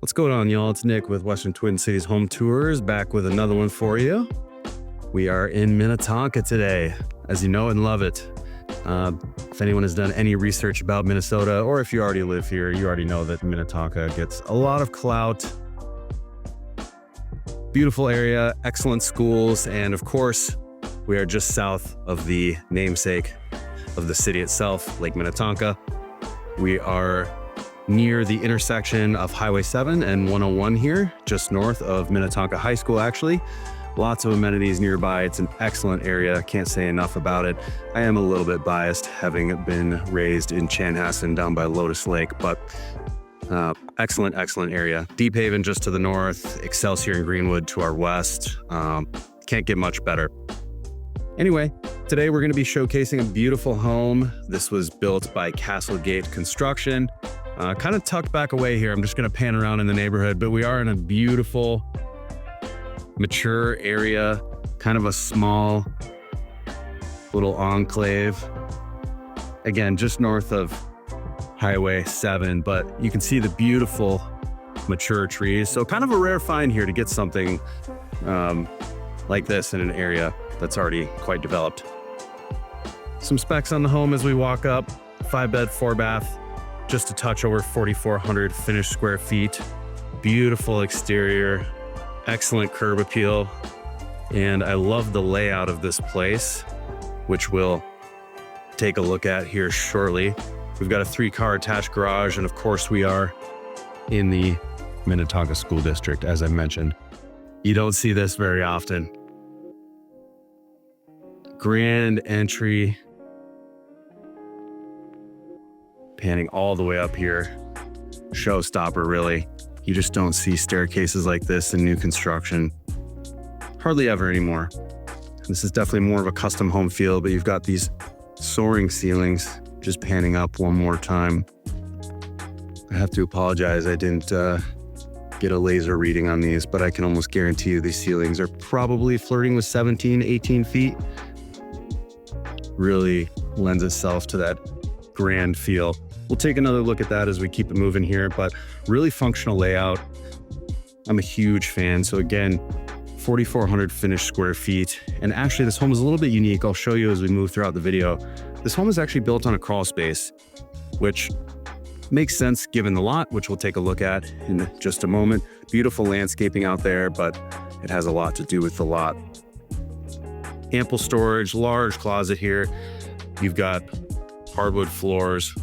What's going on, y'all? It's Nick with Western Twin Cities Home Tours, back with another one for you. We are in Minnetonka today, as you know and love it. If anyone has done any research about Minnesota, or if you already live here, you already know that Minnetonka gets a lot of clout. Beautiful area, excellent schools, and of course, we are just south of the namesake of the city itself, Lake Minnetonka. We are near the intersection of Highway 7 and 101 here, just north of Minnetonka High School, actually. Lots of amenities nearby. It's an excellent area. Can't say enough about it. I am a little bit biased, having been raised in Chanhassen down by Lotus Lake, but excellent area. Deep Haven just to the north, Excelsior and Greenwood to our west. Can't get much better. Anyway, today we're going to be showcasing a beautiful home. This was built by Castlegate Construction. Kind of tucked back away here. I'm just going to pan around in the neighborhood, but we are in a beautiful, mature area, kind of a small little enclave. Again, just north of Highway 7, but you can see the beautiful, mature trees. So kind of a rare find here to get something like this in an area that's already quite developed. Some specs on the home as we walk up: 5-bed, 4-bath. Just a touch over 4,400 finished square feet. Beautiful exterior, excellent curb appeal. And I love the layout of this place, which we'll take a look at here shortly. We've got a 3-car attached garage, and of course we are in the Minnetonka School District, as I mentioned. You don't see this very often. Grand entry. Panning all the way up here. Showstopper, really. You just don't see staircases like this in new construction. Hardly ever anymore. This is definitely more of a custom home feel, but you've got these soaring ceilings. Just panning up one more time. I have to apologize, I didn't get a laser reading on these, but I can almost guarantee you these ceilings are probably flirting with 17, 18 feet. Really lends itself to that grand feel. We'll take another look at that as we keep it moving here, but really functional layout. I'm a huge fan. So again, 4,400 finished square feet. And actually this home is a little bit unique. I'll show you as we move throughout the video. This home is actually built on a crawl space, which makes sense given the lot, which we'll take a look at in just a moment. Beautiful landscaping out there, but it has a lot to do with the lot. Ample storage, large closet here. You've got hardwood floors,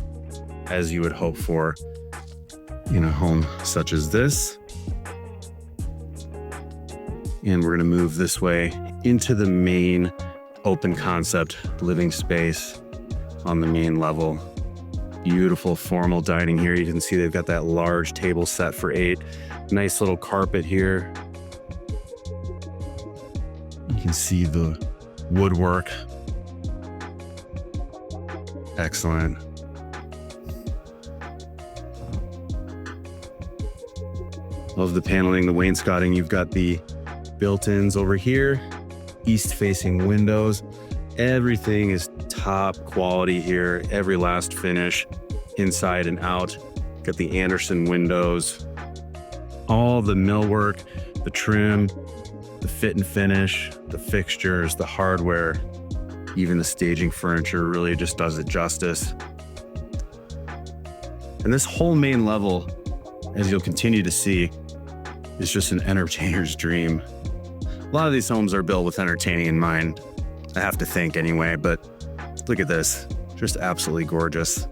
as you would hope for in a home such as this. And we're going to move this way into the main open concept living space on the main level. Beautiful formal dining here. You can see they've got that large table set for 8. Nice little carpet here. You can see the woodwork. Excellent. Love the paneling, the wainscoting. You've got the built-ins over here, east-facing windows. Everything is top quality here. Every last finish, inside and out. Got the Anderson windows. All the millwork, the trim, the fit and finish, the fixtures, the hardware, even the staging furniture really just does it justice. And this whole main level, as you'll continue to see, is just an entertainer's dream. A lot of these homes are built with entertaining in mind, I have to think anyway, but look at this, just absolutely gorgeous.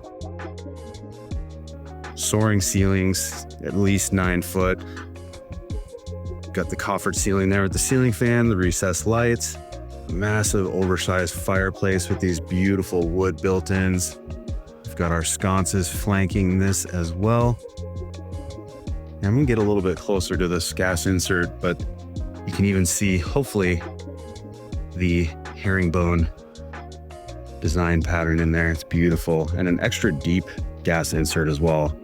Soaring ceilings, at least 9 foot. Got the coffered ceiling there with the ceiling fan, the recessed lights, a massive oversized fireplace with these beautiful wood built-ins. We've got our sconces flanking this as well. I'm gonna get a little bit closer to this gas insert, but you can even see, hopefully, the herringbone design pattern in there. It's beautiful. And an extra deep gas insert as well.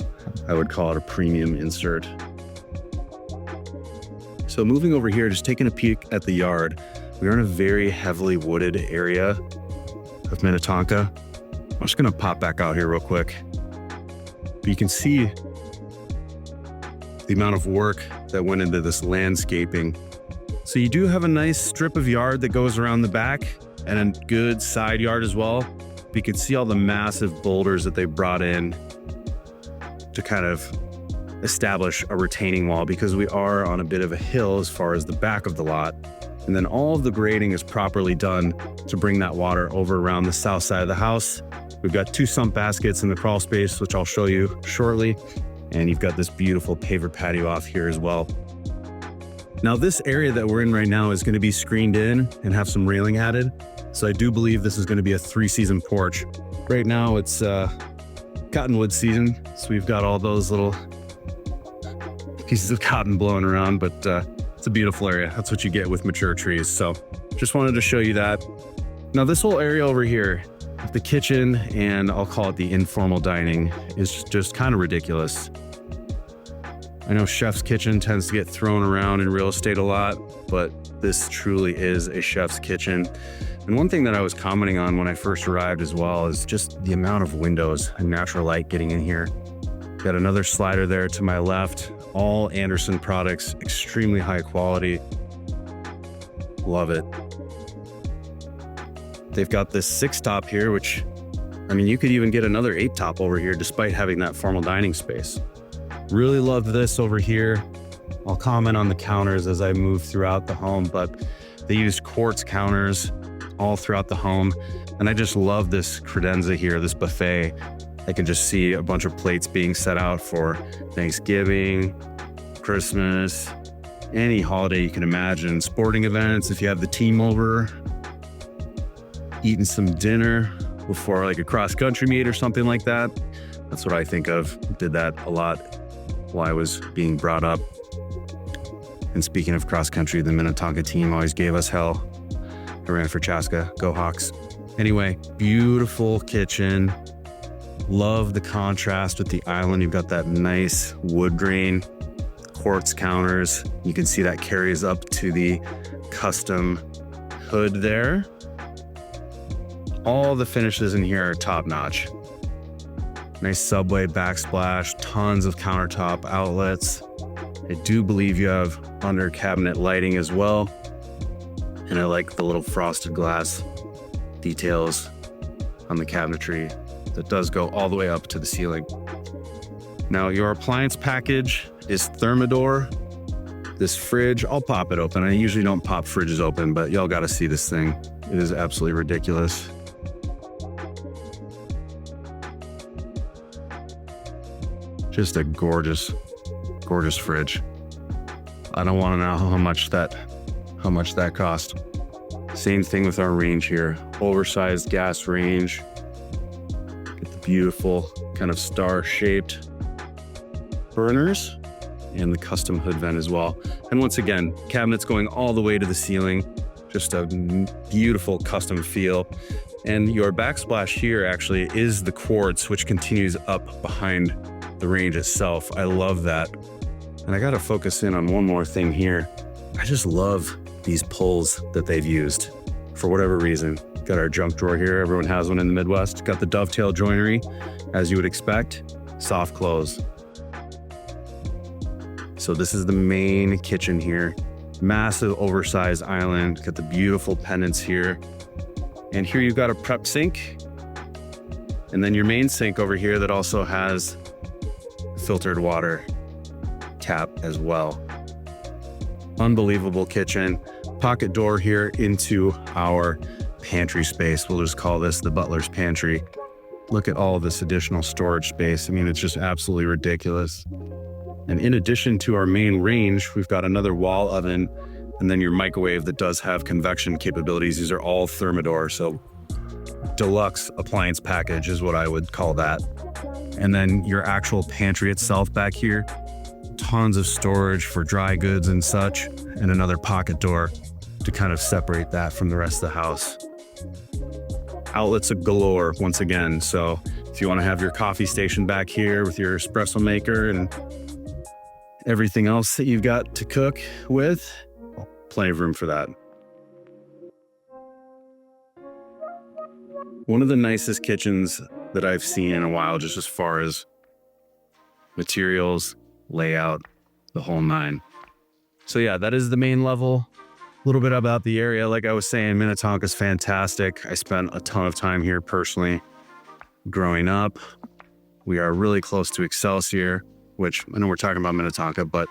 I would call it a premium insert. So moving over here, just taking a peek at the yard, we are in a very heavily wooded area of Minnetonka. I'm just gonna pop back out here real quick. But you can see the amount of work that went into this landscaping. So you do have a nice strip of yard that goes around the back and a good side yard as well. But you can see all the massive boulders that they brought in to kind of establish a retaining wall, because we are on a bit of a hill as far as the back of the lot. And then all of the grading is properly done to bring that water over around the south side of the house. We've got 2 sump baskets in the crawl space, which I'll show you shortly. And you've got this beautiful paver patio off here as well. Now this area that we're in right now is going to be screened in and have some railing added. So I do believe this is going to be a 3-season porch. Right now it's cottonwood season. So we've got all those little pieces of cotton blowing around, but it's a beautiful area. That's what you get with mature trees. So just wanted to show you that. Now this whole area over here, the kitchen, and I'll call it the informal dining, is just kind of ridiculous. I know chef's kitchen tends to get thrown around in real estate a lot, but this truly is a chef's kitchen. And one thing that I was commenting on when I first arrived as well is just the amount of windows and natural light getting in here. Got another slider there to my left, all Anderson products, extremely high quality. Love it. They've got this 6-top here, which, I mean, you could even get another 8-top over here despite having that formal dining space. Really love this over here. I'll comment on the counters as I move throughout the home, but they used quartz counters all throughout the home. And I just love this credenza here, this buffet. I can just see a bunch of plates being set out for Thanksgiving, Christmas, any holiday you can imagine, sporting events, if you have the team over, eating some dinner before like a cross-country meet or something like that. That's what I think of. Did that a lot while I was being brought up. And speaking of cross-country, the Minnetonka team always gave us hell. I ran for Chaska, go Hawks. Anyway, beautiful kitchen. Love the contrast with the island. You've got that nice wood grain, quartz counters. You can see that carries up to the custom hood there. All the finishes in here are top notch. Nice subway backsplash, tons of countertop outlets. I do believe you have under cabinet lighting as well. And I like the little frosted glass details on the cabinetry that does go all the way up to the ceiling. Now your appliance package is Thermador. This fridge, I'll pop it open. I usually don't pop fridges open, but y'all gotta see this thing. It is absolutely ridiculous. Just a gorgeous, gorgeous fridge. I don't want to know how much that cost. Same thing with our range here. Oversized gas range. Get the beautiful kind of star-shaped burners and the custom hood vent as well. And once again, cabinets going all the way to the ceiling. Just a beautiful custom feel. And your backsplash here actually is the quartz, which continues up behind the range itself. I love that. And I gotta focus in on one more thing here. I just love these pulls that they've used for whatever reason. Got our junk drawer here. Everyone has one in the Midwest. Got the dovetail joinery, as you would expect. Soft close. So this is the main kitchen here. Massive oversized island. Got the beautiful pendants here. And here you've got a prep sink. And then your main sink over here that also has filtered water tap as well. Unbelievable kitchen. Pocket door here into our pantry space. We'll just call this the butler's pantry. Look at all of this additional storage space. I mean, it's just absolutely ridiculous. And in addition to our main range, we've got another wall oven and then your microwave that does have convection capabilities. These are all Thermador, so deluxe appliance package is what I would call that. And then your actual pantry itself back here, tons of storage for dry goods and such, and another pocket door to kind of separate that from the rest of the house. Outlets galore once again. So if you want to have your coffee station back here with your espresso maker and everything else that you've got to cook with, plenty of room for that. One of the nicest kitchens that I've seen in a while, just as far as materials, layout, the whole nine. So yeah, that is the main level. A little bit about the area. Like I was saying, Minnetonka is fantastic. I spent a ton of time here personally growing up. We are really close to Excelsior, which I know we're talking about Minnetonka, but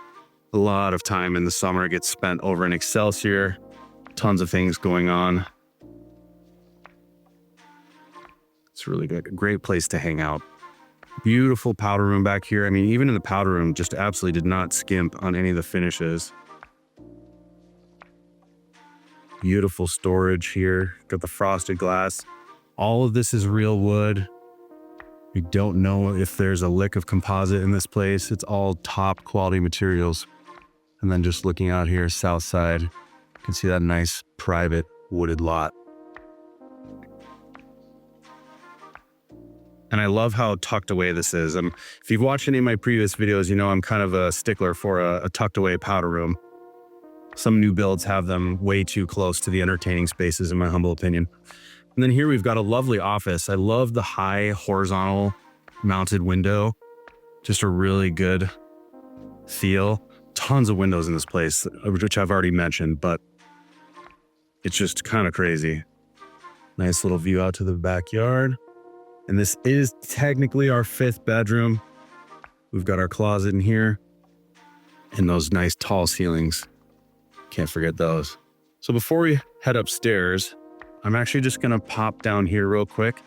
a lot of time in the summer gets spent over in Excelsior. Tons of things going on. It's really good. A great place to hang out. Beautiful powder room back here. I mean, even in the powder room, just absolutely did not skimp on any of the finishes. Beautiful storage here. Got the frosted glass. All of this is real wood. We don't know if there's a lick of composite in this place. It's all top quality materials. And then just looking out here, south side, you can see that nice private wooded lot. And I love how tucked away this is. If you've watched any of my previous videos, you know I'm kind of a stickler for a tucked away powder room. Some new builds have them way too close to the entertaining spaces, in my humble opinion. And then here we've got a lovely office. I love the high horizontal mounted window. Just a really good feel. Tons of windows in this place, which I've already mentioned, but it's just kind of crazy. Nice little view out to the backyard. And this is technically our 5th bedroom. We've got our closet in here and those nice tall ceilings. Can't forget those. So before we head upstairs, I'm actually just gonna pop down here real quick.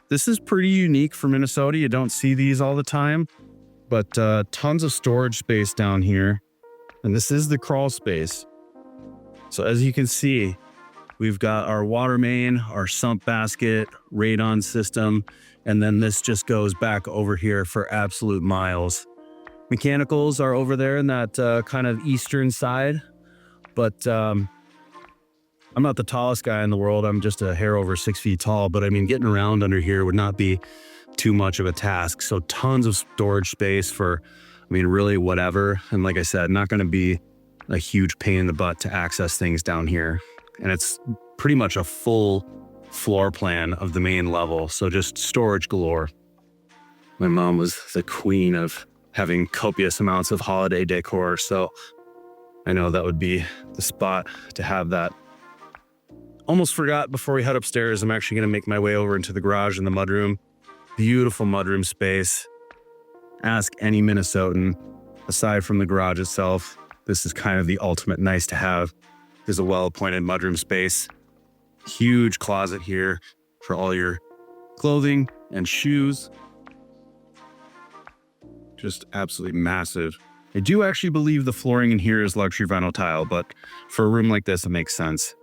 This is pretty unique for Minnesota. You don't see these all the time, but tons of storage space down here. And this is the crawl space. So as you can see, we've got our water main, our sump basket, radon system, and then this just goes back over here for absolute miles. Mechanicals are over there in that kind of eastern side, but I'm not the tallest guy in the world. I'm just a hair over 6 feet tall, but I mean, getting around under here would not be too much of a task. So tons of storage space for, I mean, really whatever. And like I said, not going to be a huge pain in the butt to access things down here. And it's pretty much a full floor plan of the main level. So just storage galore. My mom was the queen of having copious amounts of holiday decor. So I know that would be the spot to have that. Almost forgot before we head upstairs, I'm actually going to make my way over into the garage and the mudroom. Beautiful mudroom space. Ask any Minnesotan. Aside from the garage itself, this is kind of the ultimate nice to have. There's a well-appointed mudroom space. Huge closet here for all your clothing and shoes. Just absolutely massive. I do actually believe the flooring in here is luxury vinyl tile, but for a room like this, it makes sense.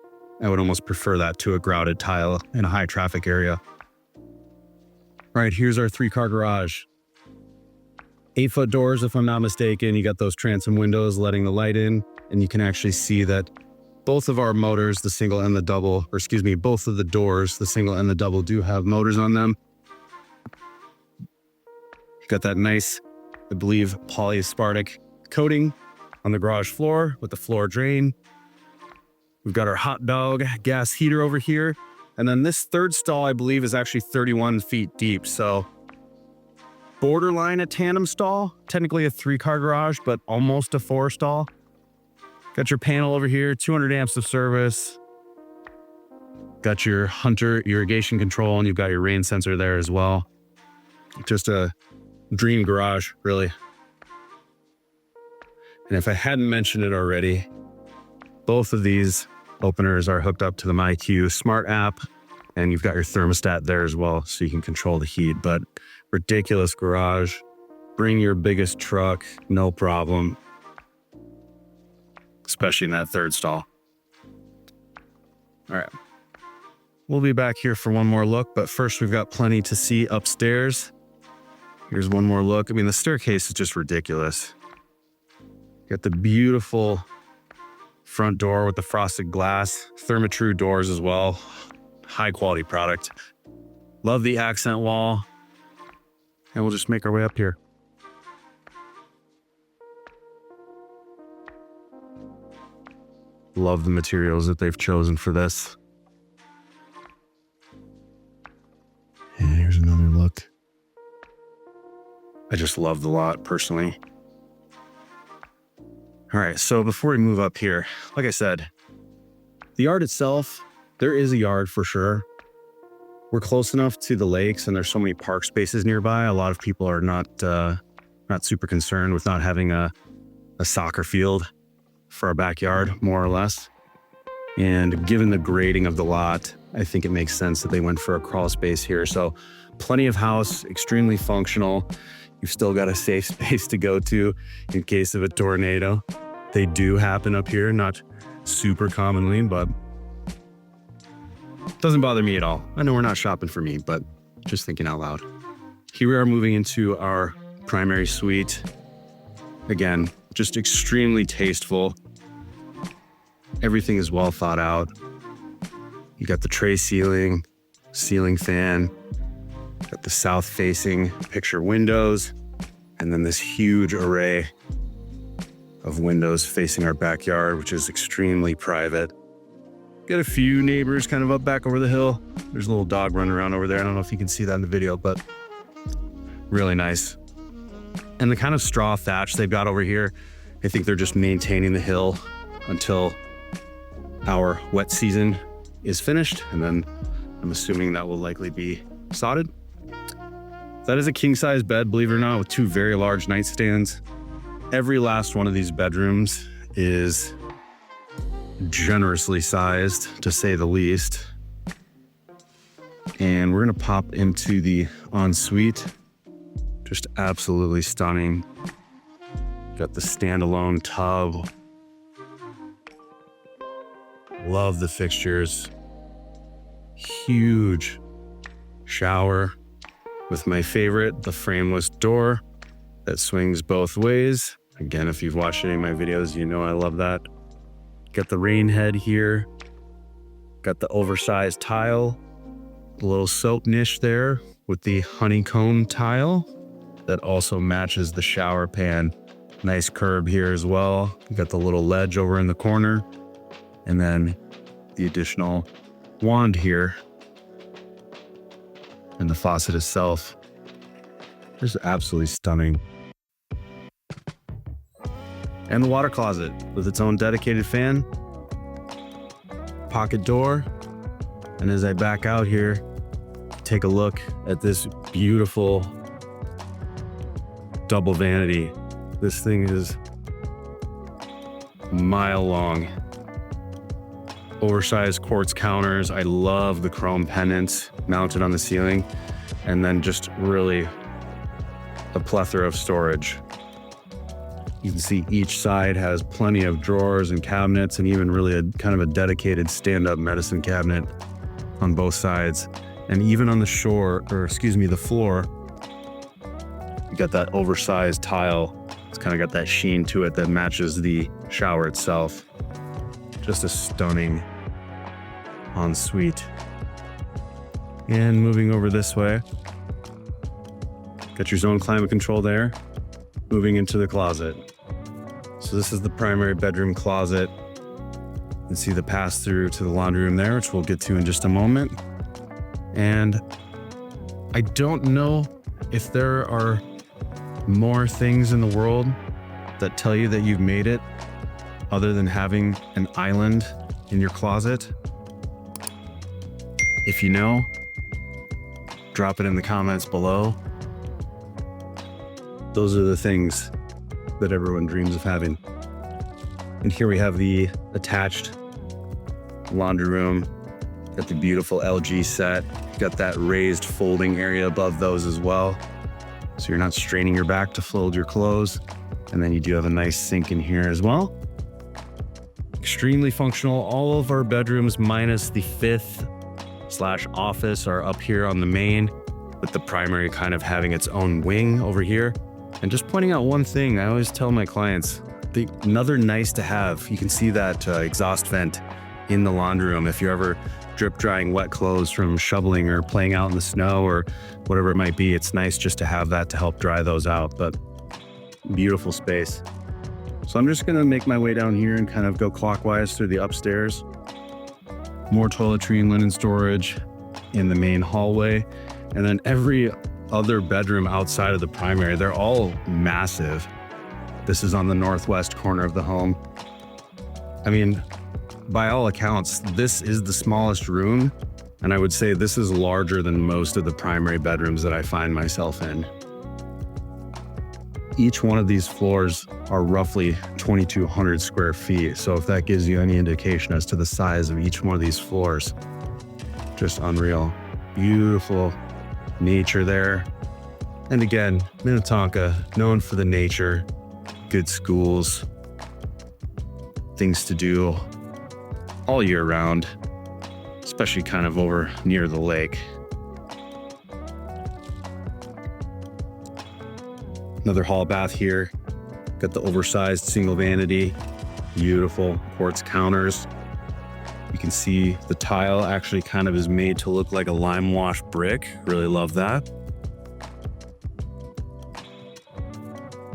I would almost prefer that to a grouted tile in a high traffic area. All right, here's our 3-car garage. 8-foot doors, if I'm not mistaken. You got those transom windows letting the light in, and you can actually see that both of our motors, the single and the double, or excuse me, both of the doors, the single and the double, do have motors on them. Got that nice, I believe, polyaspartic coating on the garage floor with the floor drain. We've got our hot dog gas heater over here. And then this third stall, I believe, is actually 31 feet deep. So borderline a tandem stall, technically a 3-car garage, but almost a 4-stall. Got your panel over here, 200 amps of service. Got your Hunter irrigation control, and you've got your rain sensor there as well. Just a dream garage, really. And if I hadn't mentioned it already, both of these openers are hooked up to the MyQ Smart app, and you've got your thermostat there as well, so you can control the heat. But ridiculous garage. Bring your biggest truck, no problem. Especially in that third stall. All right. We'll be back here for one more look, but first we've got plenty to see upstairs. Here's one more look. I mean, the staircase is just ridiculous. Got the beautiful front door with the frosted glass, Therma-Tru doors as well. High quality product. Love the accent wall. And we'll just make our way up here. Love the materials that they've chosen for this. And here's another look. I just love the lot personally. All right, so before we move up here, like I said, the yard itself, there is a yard for sure. We're close enough to the lakes and there's so many park spaces nearby. A lot of people are not super concerned with not having a soccer field for our backyard, more or less. And given the grading of the lot, I think it makes sense that they went for a crawl space here. So plenty of house, extremely functional. You've still got a safe space to go to in case of a tornado. They do happen up here, not super commonly, but doesn't bother me at all. I know we're not shopping for me, but just thinking out loud. Here we are moving into our primary suite. Again, just extremely tasteful. Everything is well thought out. You got the tray ceiling fan, got the south facing picture windows, and then this huge array of windows facing our backyard, which is extremely private. Got a few neighbors kind of up back over the hill. There's a little dog running around over there. I don't know if you can see that in the video, but really nice. And the kind of straw thatch they've got over here, I think they're just maintaining the hill until our wet season is finished. And then I'm assuming that will likely be sodded. That is a king size bed, believe it or not, with two very large nightstands. Every last one of these bedrooms is generously sized, to say the least. And we're gonna pop into the ensuite. Just absolutely stunning. Got the standalone tub. Love the fixtures. Huge shower with my favorite, the frameless door that swings both ways. Again, if you've watched any of my videos, you know I love that. Got the rain head here. Got the oversized tile. A little soap niche there with the honeycomb tile that also matches the shower pan. Nice curb here as well. Got the little ledge over in the corner. And then the additional wand here. And the faucet itself. Just absolutely stunning. And the water closet with its own dedicated fan. Pocket door. And as I back out here, take a look at this beautiful double vanity. This thing is a mile long. Oversized quartz counters. I love the chrome pendants mounted on the ceiling. And then just really a plethora of storage. You can see each side has plenty of drawers and cabinets, and even really a kind of a dedicated stand-up medicine cabinet on both sides. And even on the the floor, you got that oversized tile. It's kind of got that sheen to it that matches the shower itself. Just a stunning ensuite. And moving over this way, got your zone climate control there. Moving into the closet. So this is the primary bedroom closet. You can see the pass through to the laundry room there, which we'll get to in just a moment. And I don't know if there are more things in the world that tell you that you've made it other than having an island in your closet. If you know, drop it in the comments below. Those are the things that everyone dreams of having. And here we have the attached laundry room. Got the beautiful LG set. Got that raised folding area above those as well. So you're not straining your back to fold your clothes. And then you do have a nice sink in here as well. Extremely functional. All of our bedrooms minus the 5th/office are up here on the main, with the primary kind of having its own wing over here. And just pointing out one thing, I always tell my clients, another nice to have, you can see that exhaust vent in the laundry room. If you're ever drip drying wet clothes from shoveling or playing out in the snow or whatever it might be, it's nice just to have that to help dry those out. But beautiful space. So I'm just gonna make my way down here and kind of go clockwise through the upstairs. More toiletry and linen storage in the main hallway. And then every other bedroom outside of the primary, they're all massive. This is on the northwest corner of the home. I mean, by all accounts, this is the smallest room, and I would say this is larger than most of the primary bedrooms that I find myself in. Each one of these floors are roughly 2,200 square feet, so if that gives you any indication as to the size of each one of these floors, just unreal. Beautiful nature there. And again, Minnetonka, known for the nature, good schools, things to do all year round, especially kind of over near the lake. Another hall bath here. Got the oversized single vanity, beautiful quartz counters. You can see the tile actually kind of is made to look like a lime wash brick. Really love that.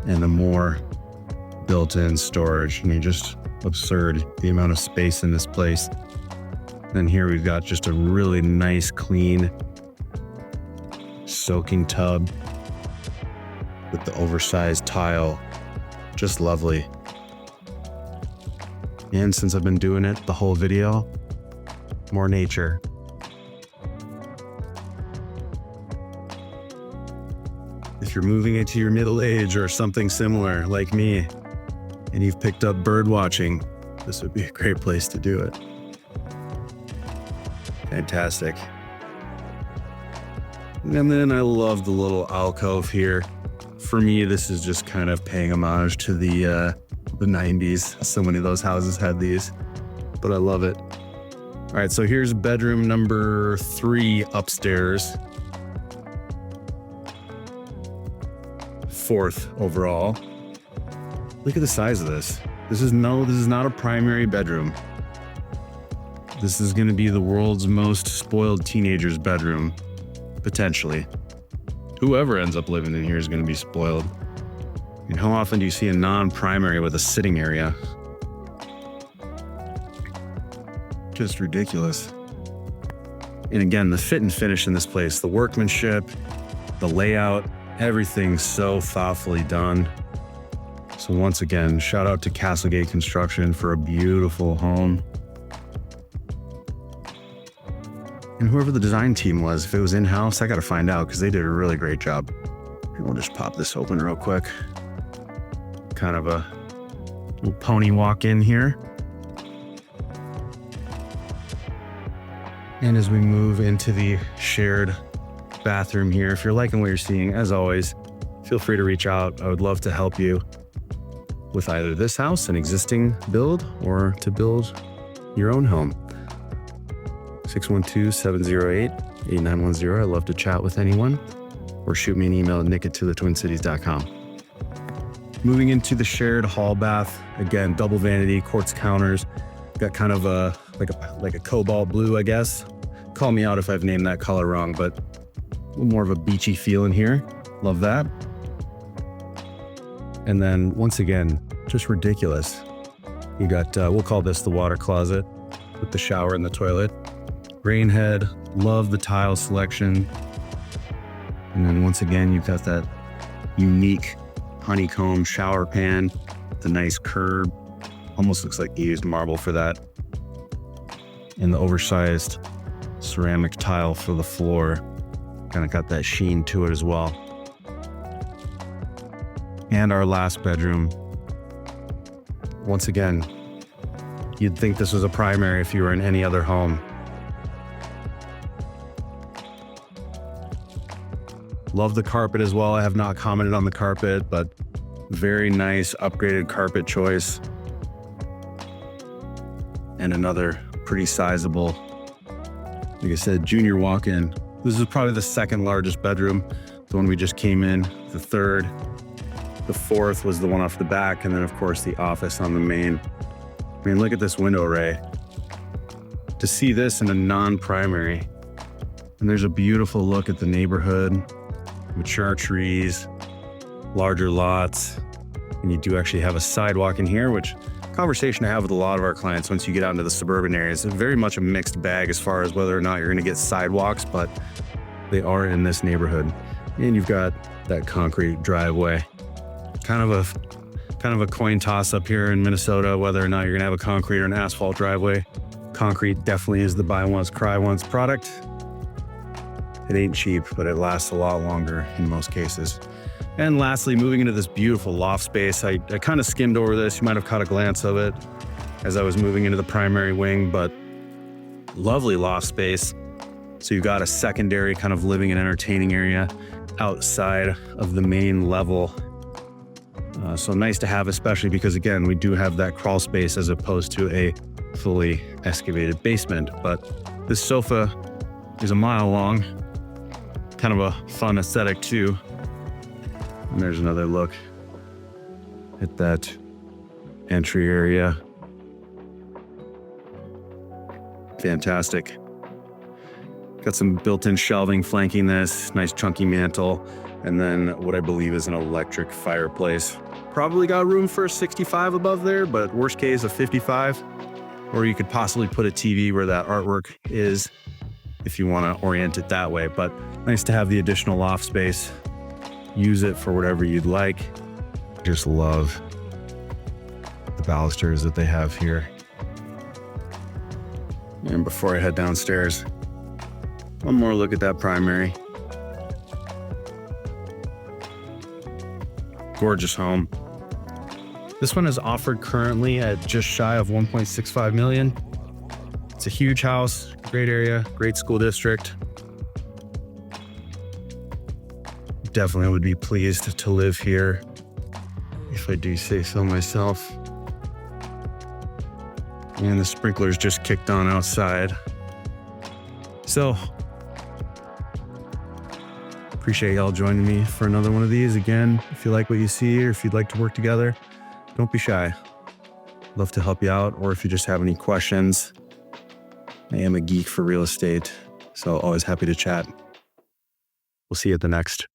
And the more built-in storage. I mean, just absurd, the amount of space in this place. Then here we've got just a really nice, clean, soaking tub with the oversized tile. Just lovely. And since I've been doing it the whole video, more nature. If you're moving into your middle age or something similar like me, and you've picked up bird watching, this would be a great place to do it. Fantastic. And then I love the little alcove here. For me, this is just kind of paying homage to the 90s. So many of those houses had these, but I love it. All right, so here's bedroom number 3 upstairs. 4th overall. Look at the size of this. This is not a primary bedroom. This is gonna be the world's most spoiled teenager's bedroom, potentially. Whoever ends up living in here is gonna be spoiled. I mean, how often do you see a non-primary with a sitting area? Just ridiculous. And again, the fit and finish in this place, the workmanship, the layout, everything's so thoughtfully done. So once again, shout out to Castlegate Construction for a beautiful home. And whoever the design team was, if it was in-house, I gotta find out because they did a really great job. We'll just pop this open real quick. Kind of a little pony walk in here. And as we move into the shared bathroom here, if you're liking what you're seeing, as always, feel free to reach out. I would love to help you with either this house, an existing build, or to build your own home. 612-708-8910. I'd love to chat with anyone, or shoot me an email at nick@thetwincities.com. Moving into the shared hall bath, again, double vanity, quartz counters. Got kind of like a cobalt blue, I guess. Call me out if I've named that color wrong, but a little more of a beachy feel in here. Love that. And then once again, just ridiculous. You got, we'll call this the water closet with the shower and the toilet. Rain head, love the tile selection. And then once again, you've got that unique honeycomb shower pan, the nice curb. Almost looks like you used marble for that. And the oversized ceramic tile for the floor. Kind of got that sheen to it as well. And our last bedroom. Once again, you'd think this was a primary if you were in any other home. Love the carpet as well. I have not commented on the carpet, but very nice upgraded carpet choice. And another pretty sizable, like I said, junior walk-in. This is probably the second largest bedroom. The one we just came in, the third. The fourth was the one off the back, and then of course the office on the main. I mean, look at this window array. To see this in a non-primary, and there's a beautiful look at the neighborhood, mature trees, larger lots, and you do actually have a sidewalk in here, which conversation I have with a lot of our clients once you get out into the suburban areas. It's very much a mixed bag as far as whether or not you're gonna get sidewalks, but they are in this neighborhood. And you've got that concrete driveway. Kind of a kind of a coin toss up here in Minnesota, whether or not you're gonna have a concrete or an asphalt driveway. Concrete definitely is the buy once, cry once product. It ain't cheap, but it lasts a lot longer in most cases. And lastly, moving into this beautiful loft space, I kind of skimmed over this. You might have caught a glance of it as I was moving into the primary wing, but lovely loft space. So you've got a secondary kind of living and entertaining area outside of the main level. So nice to have, especially because, again, we do have that crawl space as opposed to a fully excavated basement. But this sofa is a mile long, kind of a fun aesthetic too. And there's another look at that entry area. Fantastic. Got some built-in shelving flanking this, nice chunky mantle, and then what I believe is an electric fireplace. Probably got room for a 65 above there, but worst case, a 55. Or you could possibly put a TV where that artwork is if you want to orient it that way. But nice to have the additional loft space. Use it for whatever you'd like. Just love the balusters that they have here. And before I head downstairs, one more look at that primary. Gorgeous home. This one is offered currently at just shy of 1.65 million. It's a huge house, great area, great school district. Definitely would be pleased to live here, if I do say so myself. And the sprinklers just kicked on outside. So, appreciate y'all joining me for another one of these. Again, if you like what you see or if you'd like to work together, don't be shy. Love to help you out, or if you just have any questions. I am a geek for real estate, so always happy to chat. We'll see you at the next.